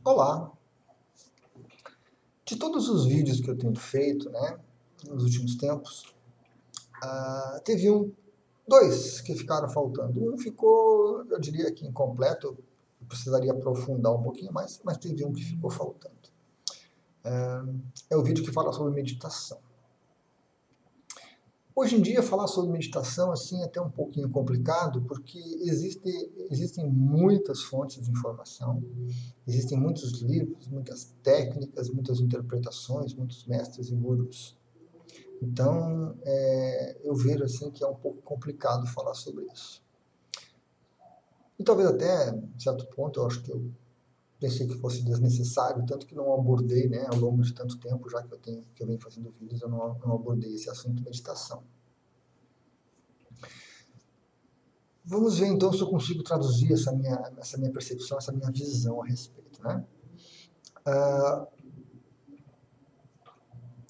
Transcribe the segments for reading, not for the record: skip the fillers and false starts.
Olá! De todos os vídeos que eu tenho feito, né, nos últimos tempos, teve dois que ficaram faltando. Um ficou, eu diria que incompleto, eu precisaria aprofundar um pouquinho mais, mas teve um que ficou faltando. É o vídeo que fala sobre meditação. Hoje em dia, falar sobre meditação assim, é até um pouquinho complicado, porque existem muitas fontes de informação, existem muitos livros, muitas técnicas, muitas interpretações, muitos mestres e gurus. Então, eu vejo assim que é um pouco complicado falar sobre isso. E talvez até, em certo ponto, eu acho que eu pensei que fosse desnecessário, tanto que não abordei, né, ao longo de tanto tempo, já que eu venho fazendo vídeos, eu não abordei esse assunto de meditação. Vamos ver então se eu consigo traduzir essa minha percepção, essa minha visão a respeito, né?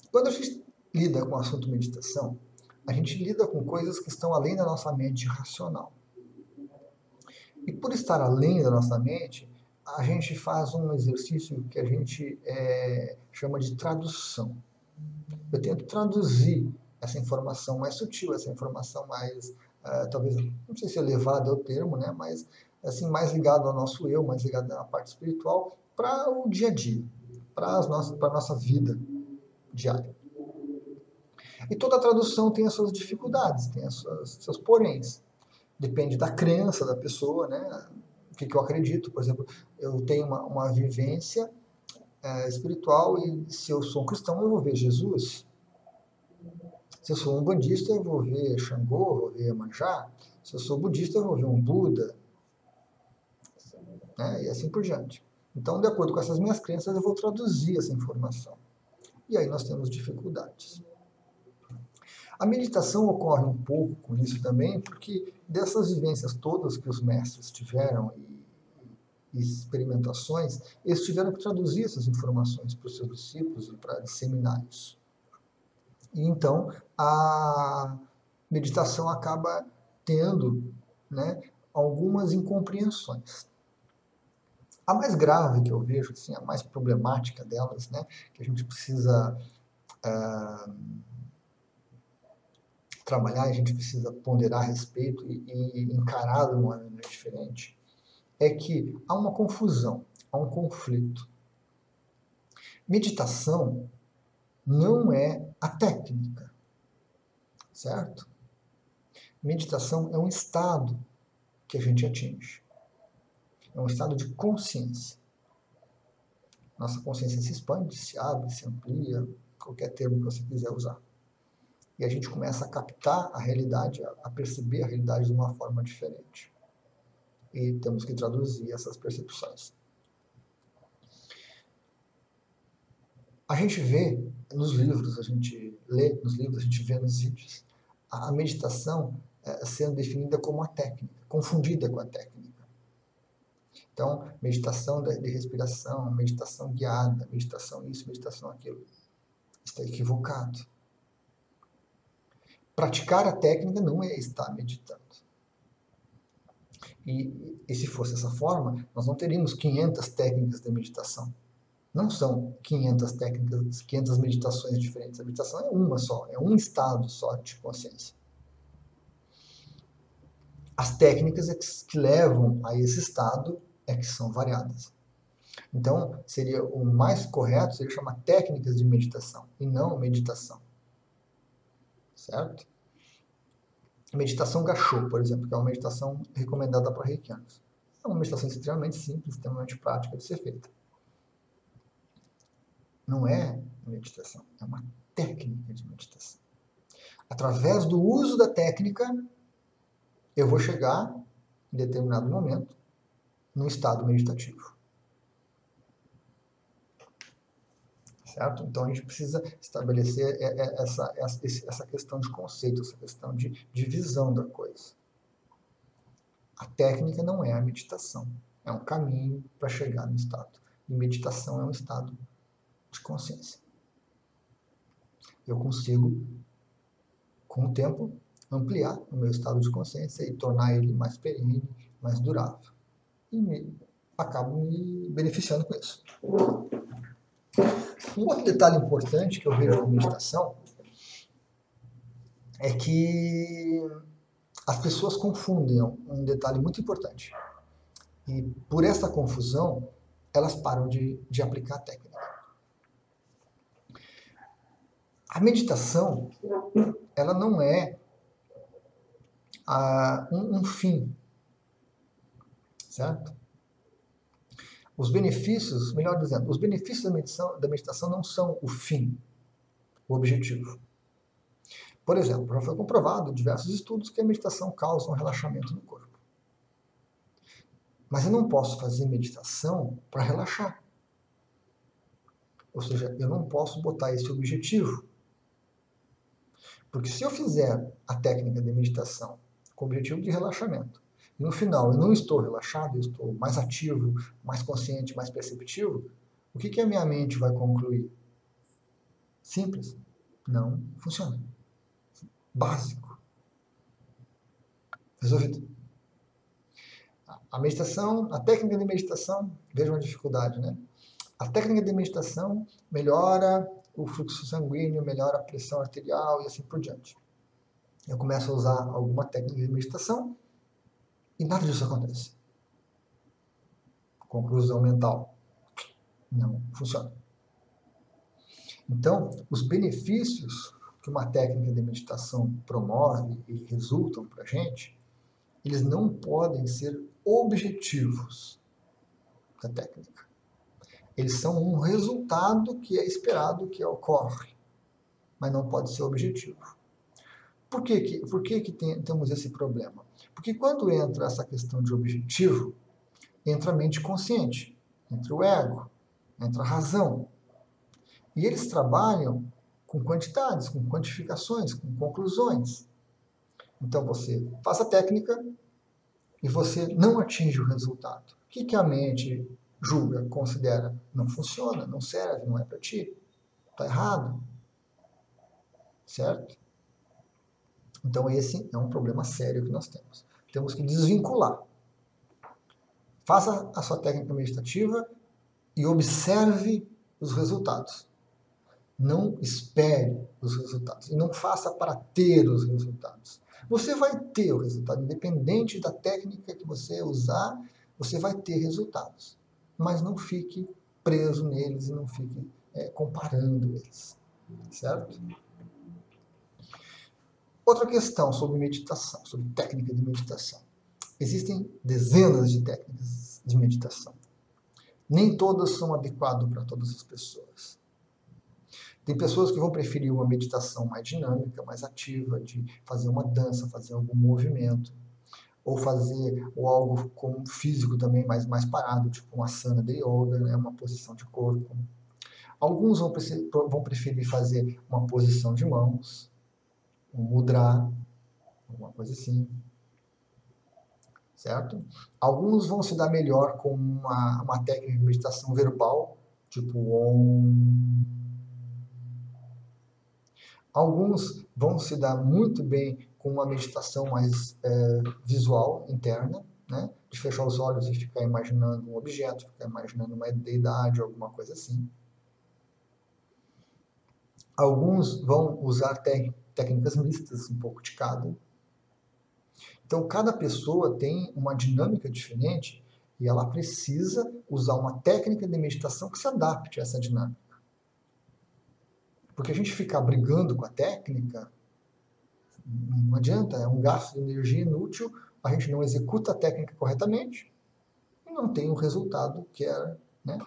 Quando a gente lida com o assunto meditação, a gente lida com coisas que estão além da nossa mente racional. E por estar além da nossa mente, a gente faz um exercício que a gente chama de tradução. Eu tento traduzir essa informação mais sutil, essa informação mais, talvez, não sei se elevada é o termo, né, mas assim, mais ligado ao nosso eu, mais ligado à parte espiritual, para o dia a dia, para a nossa vida diária. E toda tradução tem as suas dificuldades, tem os seus poréns. Depende da crença da pessoa, né? O que eu acredito. Por exemplo, eu tenho uma vivência espiritual e se eu sou um cristão, eu vou ver Jesus. Se eu sou um budista, eu vou ver Xangô, eu vou ver Iemanjá. Se eu sou budista, eu vou ver um Buda, né? E assim por diante. Então, de acordo com essas minhas crenças, eu vou traduzir essa informação. E aí nós temos dificuldades. A meditação ocorre um pouco com isso também, porque dessas vivências todas que os mestres tiveram e experimentações, eles tiveram que traduzir essas informações para os seus discípulos e para disseminar isso. E então a meditação acaba tendo, né, algumas incompreensões. A mais grave que eu vejo, assim, a mais problemática delas, né, que a gente precisa trabalhar, a gente precisa ponderar a respeito e encarar de uma maneira diferente, é que há uma confusão, há um conflito. Meditação não é a técnica, certo? Meditação é um estado que a gente atinge. É um estado de consciência. Nossa consciência se expande, se abre, se amplia, qualquer termo que você quiser usar. E a gente começa a captar a realidade, a perceber a realidade de uma forma diferente. E temos que traduzir essas percepções. A gente vê nos livros, a gente lê nos livros, a gente vê nos vídeos, a meditação sendo definida como uma técnica, confundida com a técnica. Então, meditação de respiração, meditação guiada, meditação isso, meditação aquilo. Está equivocado. Praticar a técnica não é estar meditando. E se fosse dessa forma, nós não teríamos 500 técnicas de meditação. Não são 500 técnicas, 500 meditações diferentes. A meditação é uma só, é um estado só de consciência. As técnicas que levam a esse estado é que são variadas. Então, seria o mais correto seria chamar técnicas de meditação e não meditação. Certo? Meditação Gachô, por exemplo, que é uma meditação recomendada para reikianos. É uma meditação extremamente simples, extremamente prática de ser feita. Não é meditação, é uma técnica de meditação. Através do uso da técnica, eu vou chegar, em determinado momento, num estado meditativo. Certo? Então a gente precisa estabelecer essa questão de conceito, essa questão de visão da coisa. A técnica não é a meditação, é um caminho para chegar no estado. E meditação é um estado de consciência. Eu consigo, com o tempo, ampliar o meu estado de consciência e tornar ele mais perene, mais durável. E acabo me beneficiando com isso. Um outro detalhe importante que eu vejo na meditação é que as pessoas confundem um detalhe muito importante. E por essa confusão, elas param de aplicar a técnica. A meditação, ela não é um fim, certo? Os benefícios, melhor dizendo, os benefícios da meditação não são o fim, o objetivo. Por exemplo, já foi comprovado em diversos estudos que a meditação causa um relaxamento no corpo. Mas eu não posso fazer meditação para relaxar. Ou seja, eu não posso botar esse objetivo. Porque se eu fizer a técnica de meditação com o objetivo de relaxamento, e no final eu não estou relaxado, eu estou mais ativo, mais consciente, mais perceptivo, o que a minha mente vai concluir? Simples. Não funciona. Básico. Resolvido. A meditação, a técnica de meditação, veja uma dificuldade, né? A técnica de meditação melhora o fluxo sanguíneo, melhora a pressão arterial e assim por diante. Eu começo a usar alguma técnica de meditação e nada disso acontece. Conclusão mental. Não funciona. Então, os benefícios que uma técnica de meditação promove e resultam para a gente, eles não podem ser objetivos da técnica. Eles são um resultado que é esperado que ocorre, mas não pode ser objetivo. Por que temos esse problema? Porque quando entra essa questão de objetivo, entra a mente consciente, entra o ego, entra a razão. E eles trabalham com quantidades, com quantificações, com conclusões. Então você faz a técnica e você não atinge o resultado. O que a mente julga, considera? Não funciona, não serve, não é para ti. Está errado. Certo? Então esse é um problema sério que nós temos. Temos que desvincular. Faça a sua técnica meditativa e observe os resultados. Não espere os resultados. E não faça para ter os resultados. Você vai ter o resultado. Independente da técnica que você usar, você vai ter resultados. Mas não fique preso neles e não fique comparando eles. Certo? Outra questão sobre meditação, sobre técnica de meditação. Existem dezenas de técnicas de meditação. Nem todas são adequadas para todas as pessoas. Tem pessoas que vão preferir uma meditação mais dinâmica, mais ativa, de fazer uma dança, fazer algum movimento, ou fazer algo com físico também mais parado, tipo uma asana de yoga, né, uma posição de corpo. Alguns vão preferir fazer uma posição de mãos, um mudra, alguma coisa assim. Certo? Alguns vão se dar melhor com uma técnica de meditação verbal, tipo Om. Alguns vão se dar muito bem com uma meditação mais visual, interna, né? De fechar os olhos e ficar imaginando um objeto, ficar imaginando uma deidade, alguma coisa assim. Alguns vão usar técnicas mistas, um pouco de cada. Então, cada pessoa tem uma dinâmica diferente e ela precisa usar uma técnica de meditação que se adapte a essa dinâmica. Porque a gente ficar brigando com a técnica, não adianta, é um gasto de energia inútil, a gente não executa a técnica corretamente e não tem o resultado que era, né?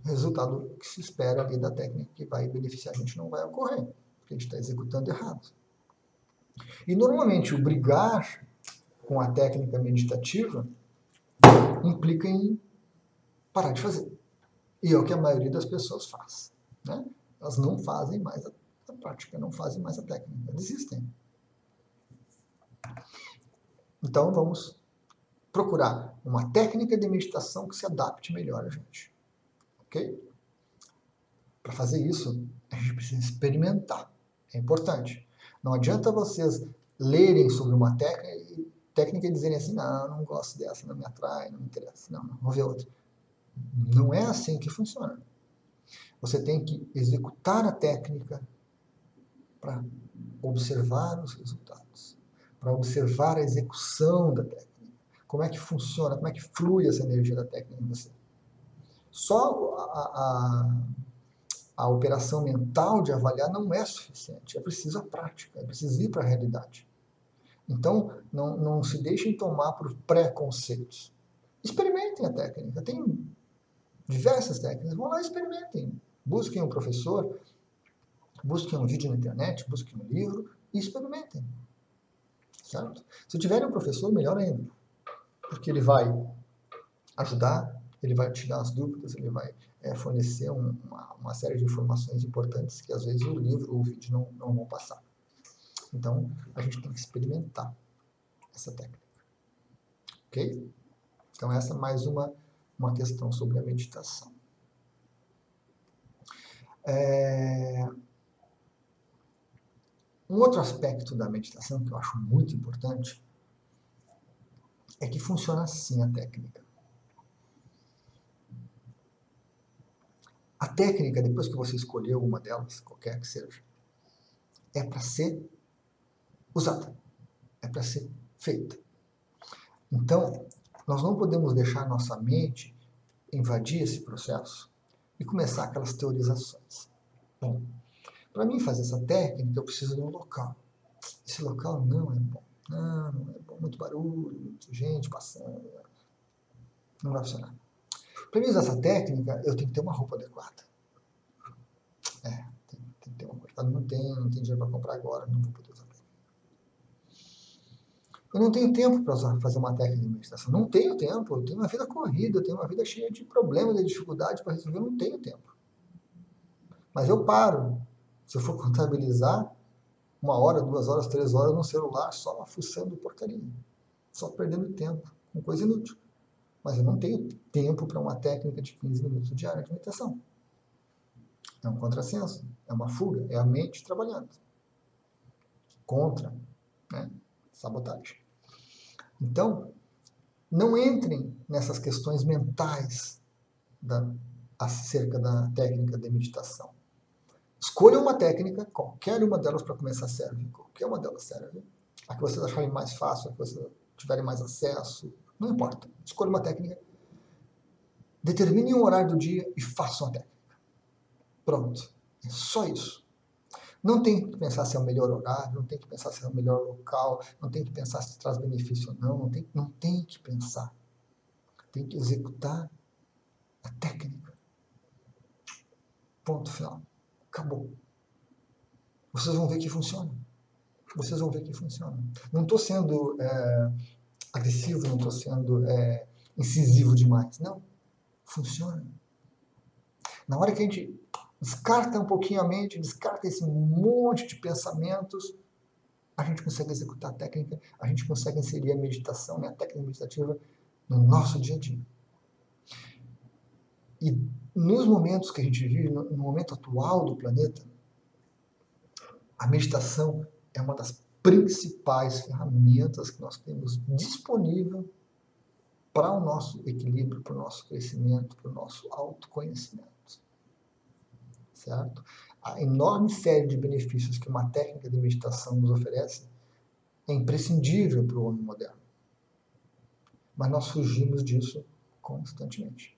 O resultado que se espera ali da técnica que vai beneficiar a gente não vai ocorrer, porque a gente está executando errado. E normalmente o brigar com a técnica meditativa implica em parar de fazer. E é o que a maioria das pessoas faz. Né? Elas não fazem mais a prática, não fazem mais a técnica, desistem. Então vamos procurar uma técnica de meditação que se adapte melhor a gente. Ok? Para fazer isso, a gente precisa experimentar. É importante. Não adianta vocês lerem sobre uma técnica técnica e dizerem assim, não gosto dessa, não me atrai, não me interessa, não, vou ver outra. Não é assim que funciona. Você tem que executar a técnica para observar os resultados, para observar a execução da técnica. Como é que funciona, como é que flui essa energia da técnica em você. Só a operação mental de avaliar não é suficiente, é preciso a prática, é preciso ir para a realidade. Então, não se deixem tomar por preconceitos. Experimentem a técnica, tem diversas técnicas, vão lá e experimentem. Busquem um professor, busquem um vídeo na internet, busquem um livro e experimentem. Certo? Se tiverem um professor, melhor ainda, porque ele vai ajudar, ele vai tirar as dúvidas, ele vai fornecer uma série de informações importantes que às vezes o livro ou o vídeo não vão passar. Então, a gente tem que experimentar essa técnica. Ok? Então, essa é mais uma questão sobre a meditação. Um outro aspecto da meditação que eu acho muito importante é que funciona assim a técnica. A técnica, depois que você escolheu uma delas, qualquer que seja, é para ser usada, é para ser feita. Então, nós não podemos deixar nossa mente invadir esse processo e começar aquelas teorizações. Bom, para mim fazer essa técnica, eu preciso de um local. Esse local não é bom. Não é bom. Muito barulho, muita gente passando. Não vai funcionar. Para mim usar essa técnica, eu tenho que ter uma roupa adequada. Tem que ter uma roupa. Não tem dinheiro para comprar agora, não vou poder usar. Eu não tenho tempo para fazer uma técnica de meditação. Não tenho tempo. Eu tenho uma vida corrida, eu tenho uma vida cheia de problemas, de dificuldades para resolver. Eu não tenho tempo. Mas eu paro. Se eu for contabilizar, 1 hora, 2 horas, 3 horas no celular, só fuçando porcaria. Só perdendo tempo com coisa inútil. Mas eu não tenho tempo para uma técnica de 15 minutos diária de meditação. É um contrassenso, é uma fuga, é a mente trabalhando. Contra, né? Sabotagem. Então, não entrem nessas questões mentais acerca da técnica de meditação. Escolha uma técnica, qualquer uma delas para começar serve. Qualquer uma delas serve. A que vocês acharem mais fácil, a que vocês tiverem mais acesso, não importa. Escolha uma técnica, determine um horário do dia e façam a técnica. Pronto. É só isso. Não tem que pensar se é o melhor horário, não tem que pensar se é o melhor local, não tem que pensar se traz benefício ou não, não tem que pensar. Tem que executar a técnica. Ponto final. Acabou. Vocês vão ver que funciona. Vocês vão ver que funciona. Não estou sendo agressivo, não estou sendo incisivo demais. Não. Funciona. Na hora que a gente descarta um pouquinho a mente, descarta esse monte de pensamentos, a gente consegue executar a técnica, a gente consegue inserir a meditação, né, a técnica meditativa, no nosso dia a dia. E nos momentos que a gente vive, no momento atual do planeta, a meditação é uma das principais ferramentas que nós temos disponível para o nosso equilíbrio, para o nosso crescimento, para o nosso autoconhecimento. Certo? A enorme série de benefícios que uma técnica de meditação nos oferece é imprescindível para o homem moderno. Mas nós fugimos disso constantemente.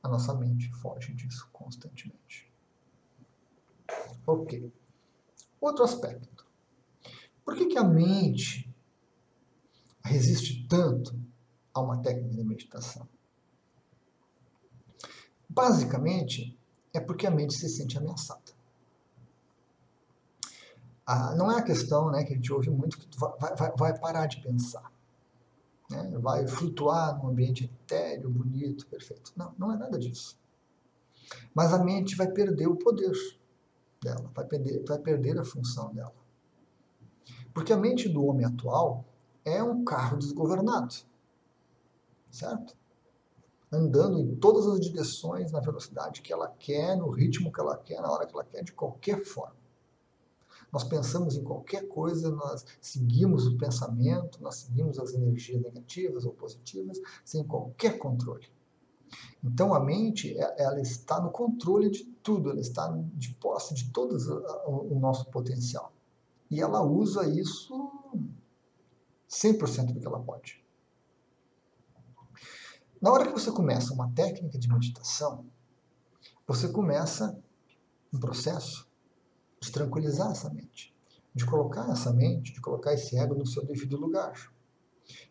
A nossa mente foge disso constantemente. Ok. Outro aspecto. Por que a mente resiste tanto a uma técnica de meditação? Basicamente, é porque a mente se sente ameaçada. Não é a questão, né, que a gente ouve muito, que tu vai parar de pensar. Né? Vai flutuar num ambiente etéreo, bonito, perfeito. Não, não é nada disso. Mas a mente vai perder o poder dela, vai perder a função dela. Porque a mente do homem atual é um carro desgovernado, certo? Andando em todas as direções, na velocidade que ela quer, no ritmo que ela quer, na hora que ela quer, de qualquer forma. Nós pensamos em qualquer coisa, nós seguimos o pensamento, nós seguimos as energias negativas ou positivas, sem qualquer controle. Então a mente, ela está no controle de tudo, ela está de posse de todo o nosso potencial. E ela usa isso 100% do que ela pode. Na hora que você começa uma técnica de meditação, você começa um processo de tranquilizar essa mente, de colocar essa mente, de colocar esse ego no seu devido lugar,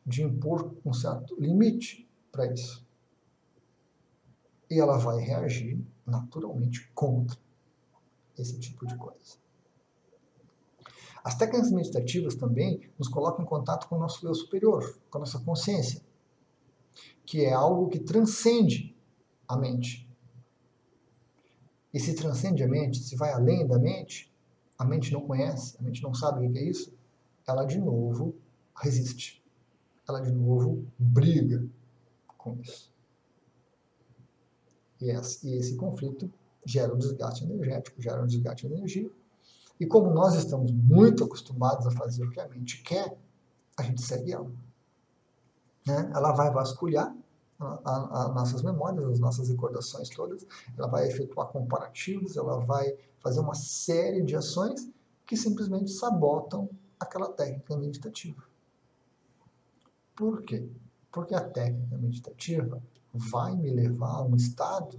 de impor um certo limite para isso. E ela vai reagir naturalmente contra esse tipo de coisa. As técnicas meditativas também nos colocam em contato com o nosso eu superior, com a nossa consciência, que é algo que transcende a mente. E se transcende a mente, se vai além da mente, a mente não conhece, a mente não sabe o que é isso, ela de novo resiste. Ela de novo briga com isso. E esse conflito gera um desgaste energético, gera um desgaste de energia. E como nós estamos muito acostumados a fazer o que a mente quer, a gente segue ela. Né? Ela vai vasculhar as nossas memórias, as nossas recordações todas, ela vai efetuar comparativos, ela vai fazer uma série de ações que simplesmente sabotam aquela técnica meditativa. Por quê? Porque a técnica meditativa vai me levar a um estado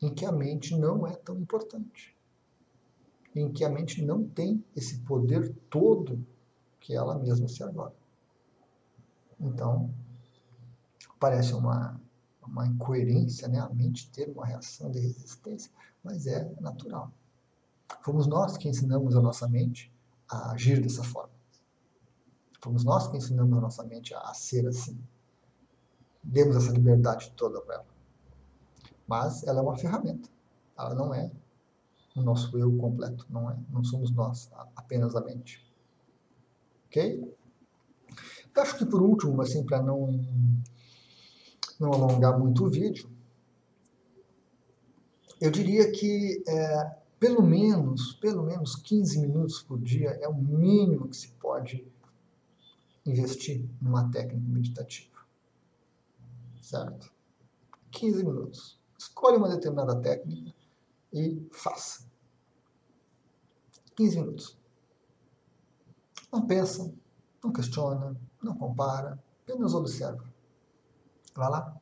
em que a mente não é tão importante, em que a mente não tem esse poder todo que ela mesma se arroga. Então, parece uma incoerência, né? A mente ter uma reação de resistência, mas é natural. Fomos nós que ensinamos a nossa mente a agir dessa forma. Fomos nós que ensinamos a nossa mente a ser assim. Demos essa liberdade toda para ela. Mas ela é uma ferramenta. Ela não é o nosso eu completo. Não somos nós, apenas a mente. Ok? Eu acho que por último, assim, para não alongar muito o vídeo, eu diria que pelo menos 15 minutos por dia é o mínimo que se pode investir numa técnica meditativa. Certo? 15 minutos. Escolhe uma determinada técnica e faça. 15 minutos. Não pensa, não questiona, não compara, apenas observa. Vá lá,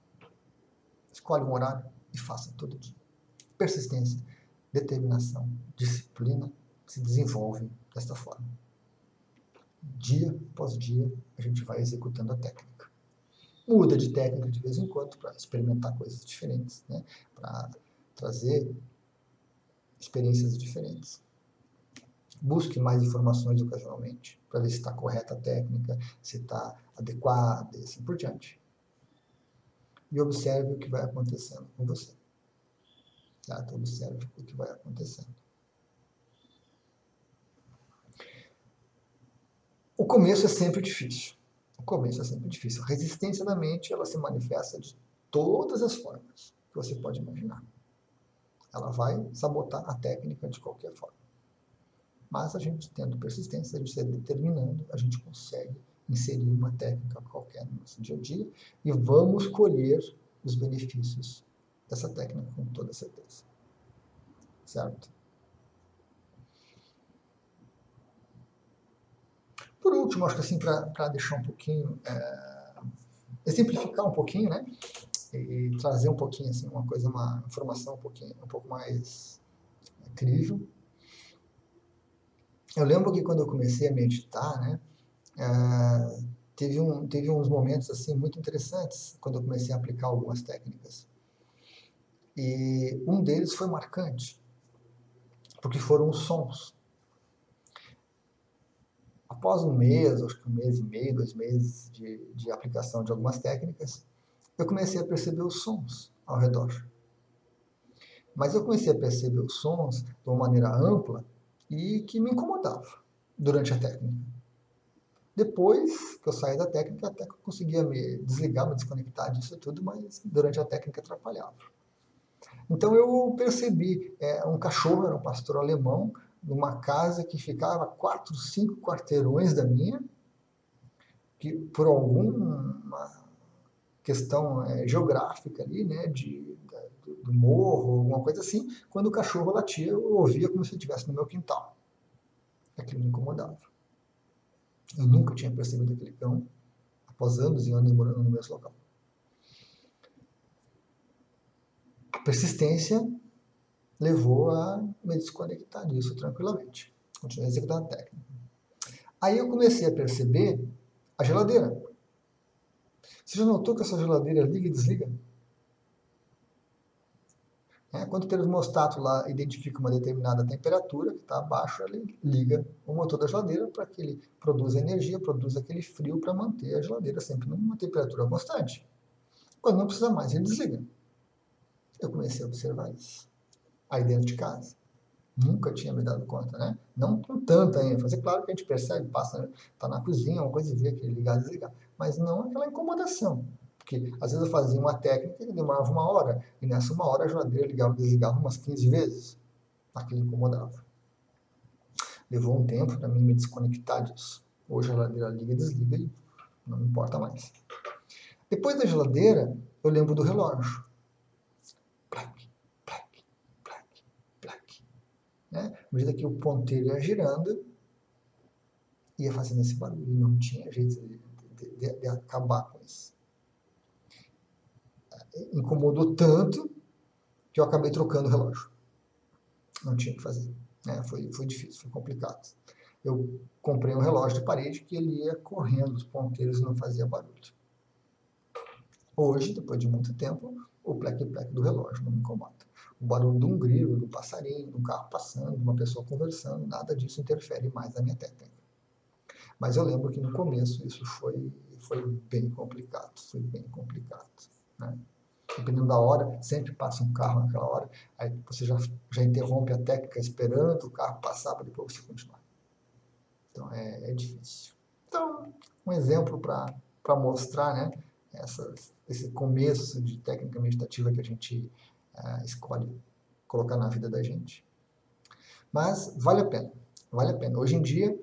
escolhe um horário e faça todo dia. Persistência, determinação, disciplina se desenvolvem desta forma. Dia após dia, a gente vai executando a técnica. Muda de técnica de vez em quando para experimentar coisas diferentes, né? Para trazer experiências diferentes. Busque mais informações ocasionalmente para ver se está correta a técnica, se está adequada e assim por diante. E observe o que vai acontecendo com você. Tá? Então, observe o que vai acontecendo. O começo é sempre difícil. O começo é sempre difícil. A resistência da mente, ela se manifesta de todas as formas que você pode imaginar. Ela vai sabotar a técnica de qualquer forma. Mas a gente tendo persistência, a gente se determinando, a gente consegue inserir uma técnica qualquer no nosso dia a dia e vamos colher os benefícios dessa técnica com toda certeza. Certo? Por último, acho que assim, para deixar um pouquinho, exemplificar um pouquinho, né? E trazer um pouquinho, assim, uma informação um pouco mais crível. Eu lembro que quando eu comecei a meditar, né? Teve uns momentos, assim, muito interessantes quando eu comecei a aplicar algumas técnicas. E um deles foi marcante, porque foram os sons. Após um mês, acho que 1 mês e meio, 2 meses de aplicação de algumas técnicas, eu comecei a perceber os sons ao redor. Mas eu comecei a perceber os sons de uma maneira ampla e que me incomodava durante a técnica. Depois que eu saí da técnica, até que eu conseguia me desligar, me desconectar disso tudo, mas durante a técnica atrapalhava. Então eu percebi, um cachorro, era um pastor alemão, numa casa que ficava 4, 5 quarteirões da minha, que por alguma questão geográfica ali, né, do morro, alguma coisa assim, quando o cachorro latia, eu ouvia como se ele estivesse no meu quintal. Aquilo me incomodava. Eu nunca tinha percebido aquele cão, após anos e anos morando no mesmo local. A persistência levou a me desconectar disso tranquilamente. Continuei executando a técnica. Aí eu comecei a perceber a geladeira. Você já notou que essa geladeira liga e desliga? Quando o termostato lá identifica uma determinada temperatura, que está abaixo, ele liga o motor da geladeira para que ele produza energia, produza aquele frio para manter a geladeira sempre numa temperatura constante. Quando não precisa mais, ele desliga. Eu comecei a observar isso aí dentro de casa. Nunca tinha me dado conta, né? Não com tanta ênfase. É claro que a gente percebe, tá na cozinha, uma coisa e vê aquele ligar e desligar. Mas não aquela incomodação. Porque às vezes eu fazia uma técnica que demorava 1 hora, e nessa 1 hora a geladeira ligava e desligava umas 15 vezes. Aquilo incomodava. Levou um tempo para mim me desconectar disso. Hoje a geladeira liga e desliga e não me importa mais. Depois da geladeira, eu lembro do relógio. Plac, plac, plac, plac. Né? À medida que o ponteiro ia girando, ia fazendo esse barulho. E não tinha jeito de acabar com isso. Incomodou tanto que eu acabei trocando o relógio. Não tinha o que fazer. Foi difícil, foi complicado. Eu comprei um relógio de parede que ele ia correndo os ponteiros e não fazia barulho. Hoje, depois de muito tempo, o plec-plec do relógio não me incomoda. O barulho de um grilo, do passarinho, de um carro passando, de uma pessoa conversando, nada disso interfere mais na minha técnica. Mas eu lembro que no começo isso foi bem complicado, né? Dependendo da hora, sempre passa um carro naquela hora, aí você já interrompe a técnica esperando o carro passar para depois você continuar. Então é difícil. Então, um exemplo para mostrar, né, esse começo de técnica meditativa que a gente escolhe colocar na vida da gente. Mas vale a pena, vale a pena. Hoje em dia,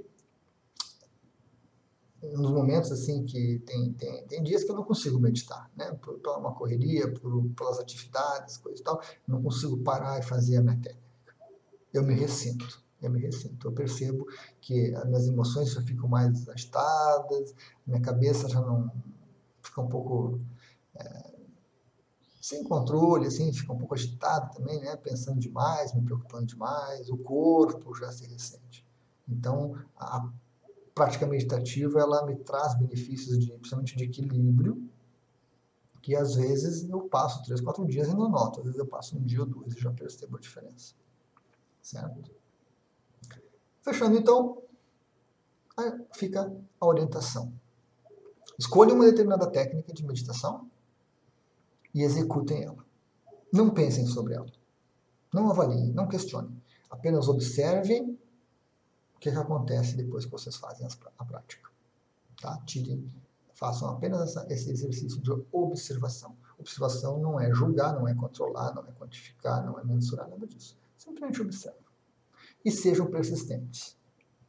nos momentos assim que tem dias que eu não consigo meditar, né? Por uma correria, pelas atividades, coisa e tal, não consigo parar e fazer a minha técnica. Eu me ressinto. Eu percebo que as minhas emoções já ficam mais agitadas, minha cabeça já não fica um pouco sem controle, assim, fica um pouco agitado também, né? Pensando demais, me preocupando demais, o corpo já se ressente. Então, a prática meditativa, ela me traz benefícios, principalmente de equilíbrio, que às vezes eu passo 3, 4 dias e não noto. Às vezes eu passo 1 dia ou 2 e já percebo a diferença. Certo? Fechando, então, aí fica a orientação. Escolha uma determinada técnica de meditação e executem ela. Não pensem sobre ela. Não avaliem, não questionem. Apenas observem o que acontece depois que vocês fazem a prática. Tá? Façam apenas esse exercício de observação. Observação não é julgar, não é controlar, não é quantificar, não é mensurar, nada disso. Simplesmente observe. E sejam persistentes.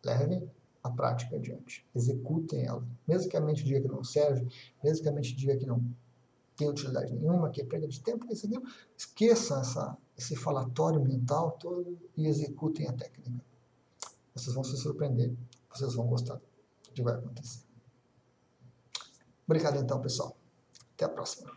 Levem a prática adiante. Executem ela. Mesmo que a mente diga que não serve, mesmo que a mente diga que não tem utilidade nenhuma, que é perda de tempo, esqueçam esse falatório mental todo e executem a técnica. Vocês vão se surpreender, vocês vão gostar do que vai acontecer. Obrigado então, pessoal. Até a próxima.